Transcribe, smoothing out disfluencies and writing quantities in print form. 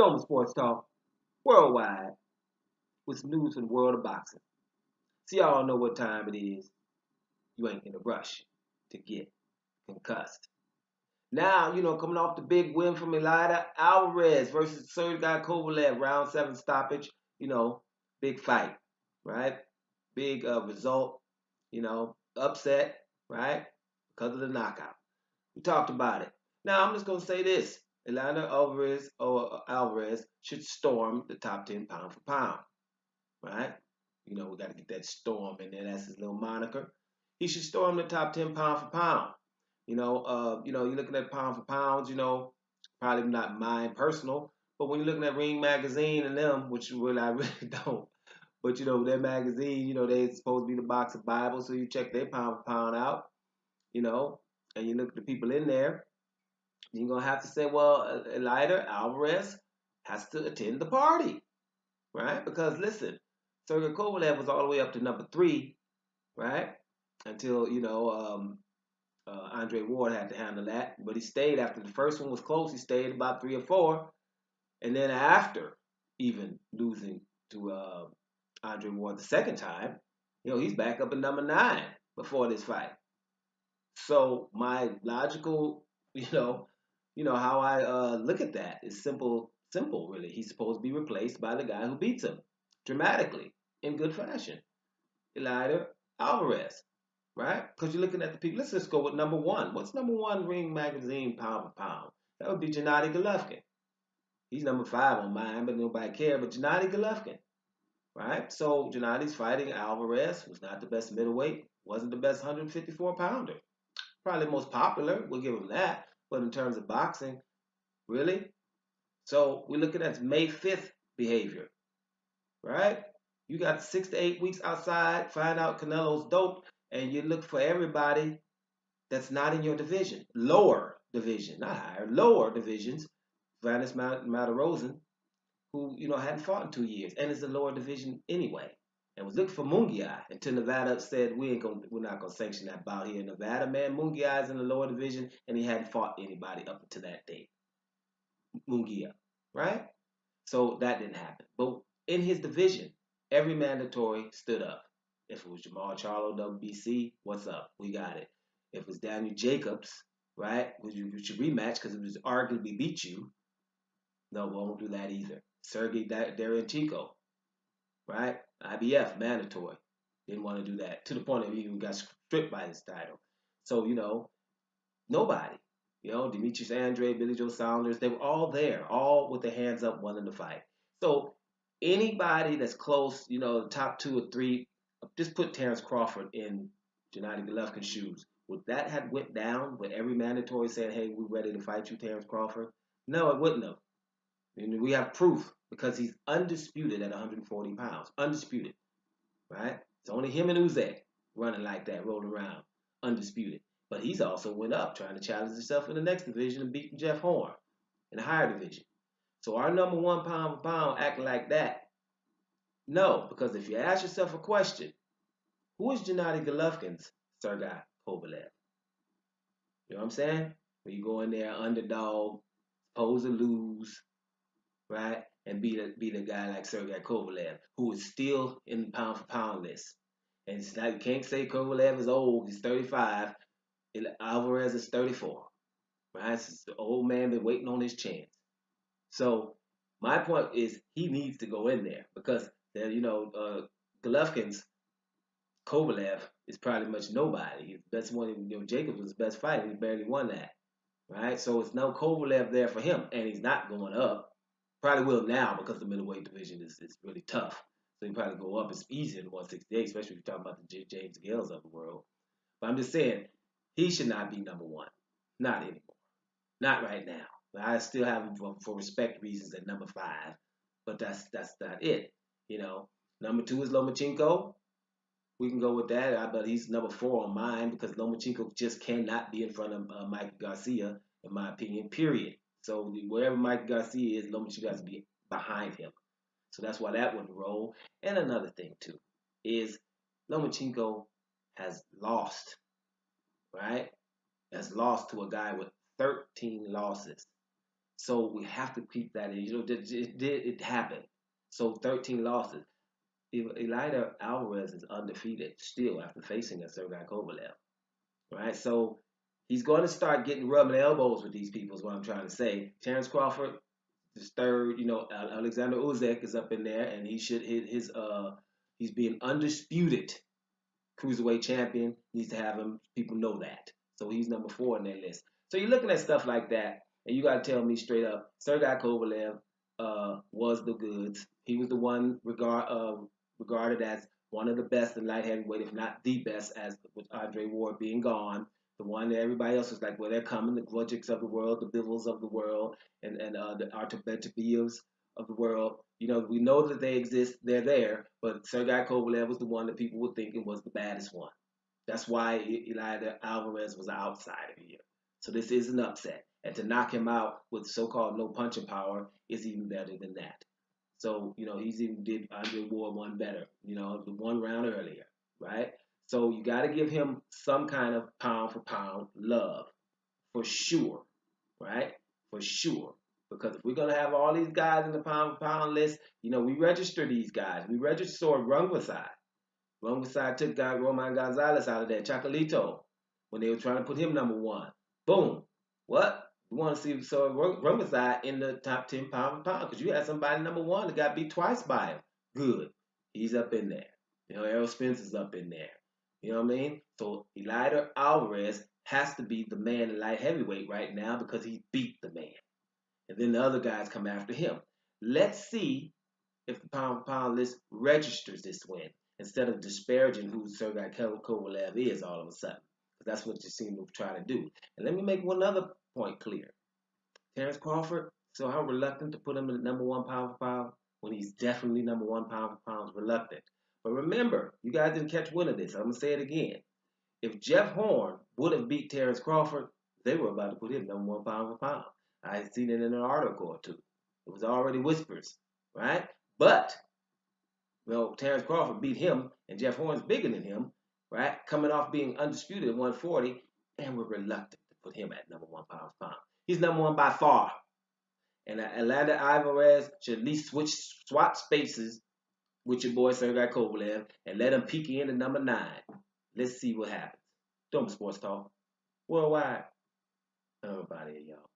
Stoma Sports Talk worldwide with some news from the world of boxing. So y'all know what time it is. You ain't in a rush to get concussed. Now, coming off the big win from Eleider Alvarez versus Sergey Kovalev, round 7 stoppage, big fight, right? Big result, upset, right? Because of the knockout. We talked about it. Now, I'm just going to say this. Eleider Alvarez should storm the top 10 pound for pound, right? We got to get that storm in there. That's his little moniker. He should storm the top 10 pound for pound. You're looking at pound for pounds, probably not mine personal, but when you're looking at Ring Magazine and them, which really I really don't, but their magazine, they're supposed to be the box of Bible, so you check their pound for pound out, and you look at the people in there, you're gonna have to say, well, Eleider Alvarez has to attend the party, right? Because listen, Sergey Kovalev was all the way up to number 3, right? Until Andre Ward had to handle that, but he stayed after the first one was close. He stayed about 3 or 4, and then after even losing to Andre Ward the second time, he's back up at number 9 before this fight. So my logical, how I look at that is simple really. He's supposed to be replaced by the guy who beats him dramatically in good fashion, Eleider Alvarez. Right? Because you're looking at the people. Let's just go with number 1. What's number 1 Ring Magazine pound for pound? That would be Gennady Golovkin. He's number 5 on mine, but nobody cares. But Gennady Golovkin, right? So Gennady's fighting Alvarez, who's not the best middleweight, wasn't the best 154 pounder. Probably the most popular, we'll give him that. But in terms of boxing, really? So we're looking at May 5th behavior, right? You got 6 to 8 weeks outside, find out Canelo's dope, and you look for everybody that's not in your division. Lower division, not higher, lower divisions. Vanis Matarosen, who, hadn't fought in 2 years, and is a lower division anyway. And was looking for Munguia until Nevada said we're not gonna sanction that bout here in Nevada. Man, Munguia is in the lower division, and he hadn't fought anybody up until that date. Munguia, right? So that didn't happen. But in his division, every mandatory stood up. If it was Jamal Charlo, WBC, what's up? We got it. If it was Daniel Jacobs, right, which you should rematch because it was arguably beat you, no, we won't do that either. Sergey Derevchenko, right, IBF, mandatory. Didn't want to do that to the point that he even got stripped by his title. So, nobody. Demetrius Andrade, Billy Joe Saunders, they were all there, all with their hands up, wanting to fight. So anybody that's close, the top 2 or 3, just put Terrence Crawford in Gennady Golovkin's shoes. Would that have went down with every mandatory saying, hey, we're ready to fight you, Terrence Crawford? No, it wouldn't have. And we have proof because he's undisputed at 140 pounds. Undisputed, right? It's only him and Usyk running like that, rolling around, undisputed. But he's also went up trying to challenge himself in the next division and beating Jeff Horn in the higher division. So our number 1 pound for pound acting like that? No, because if you ask yourself a question, who is Gennady Golovkin's Sergey Kovalev? You know what I'm saying? When you go in there underdog, supposed to lose, right? And be the guy like Sergey Kovalev, who is still in the pound for pound list. And it's not, you can't say Kovalev is old, he's 35. Alvarez is 34. Right? It's the old man been waiting on his chance. So my point is he needs to go in there because Golovkin's Kovalev is probably much nobody. He's the best one. Jacobs was the best fighter. He barely won that. Right? So it's no Kovalev there for him, and he's not going up. Probably will now because the middleweight division is really tough. So he probably go up. It's easier than 168, especially if you're talking about the James Gales of the world. But I'm just saying he should not be number 1. Not anymore. Not right now. I still have him for respect reasons at number 5, but that's not it. Number 2 is Lomachenko. We can go with that, but he's number 4 on mine because Lomachenko just cannot be in front of Mike Garcia, in my opinion. Period. So wherever Mike Garcia is, Lomachenko has to be behind him. So that's why that wouldn't roll. And another thing too is Lomachenko has lost, right? Has lost to a guy with 13 losses. So we have to keep that in. It happened. So 13 losses. Eleider Alvarez is undefeated still after facing a Sergey Kovalev, right? So he's going to start getting rubbing elbows with these people. Is what I'm trying to say. Terrence Crawford is third. Alexander Usyk is up in there, and he should hit his. He's being undisputed cruiserweight champion. Needs to have him. People know that. So he's number 4 on that list. So you're looking at stuff like that, and you got to tell me straight up, Sergey Kovalev was the goods. He was the one regarded as one of the best in light heavyweight, if not the best, as with Andre Ward being gone. The one that everybody else was like, well, they're coming, the Gludgiks of the world, the Bivels of the world, and the Artabetabiyevs of the world. We know that they exist, they're there, but Sergey Kovalev was the one that people were thinking was the baddest one. That's why Eleider Alvarez was an outsider here. So this is an upset. And to knock him out with so-called no punching power is even better than that. So, he's even did Andre Ward one better, the one round earlier, right? So you got to give him some kind of pound for pound love for sure, right? For sure. Because if we're going to have all these guys in the pound for pound list, we register these guys. We register Rungvisai. Rungvisai took Roman Gonzalez out of there, Chocolito, when they were trying to put him number 1. Boom. What? We want to see Rungvisai in the top 10 pound for pound because you had somebody number 1 that got beat twice by him. Good. He's up in there. Errol Spencer's up in there. You know what I mean? So Eleider Alvarez has to be the man in light heavyweight right now because he beat the man. And then the other guys come after him. Let's see if the pound for pound list registers this win instead of disparaging who Sergey Kovalev is all of a sudden. Because that's what you seem to try to do. And let me make one other point clear. Terrence Crawford, so how reluctant to put him in the number 1 pound for pound when he's definitely number 1 pound for pound reluctant. But remember, you guys didn't catch wind of this. I'm going to say it again. If Jeff Horn would have beat Terrence Crawford, they were about to put him number 1 pound for pound. I had seen it in an article or two. It was already whispers, right? But, Terrence Crawford beat him, and Jeff Horn's bigger than him, right? Coming off being undisputed at 140, and we're reluctant to put him at number 1 pound for pound. He's number 1 by far. And Eleider Alvarez should at least swap spaces with your boy Sergey Kovalev and let him peek in at number 9. Let's see what happens. Don't Sports Talk. Worldwide. Everybody, y'all.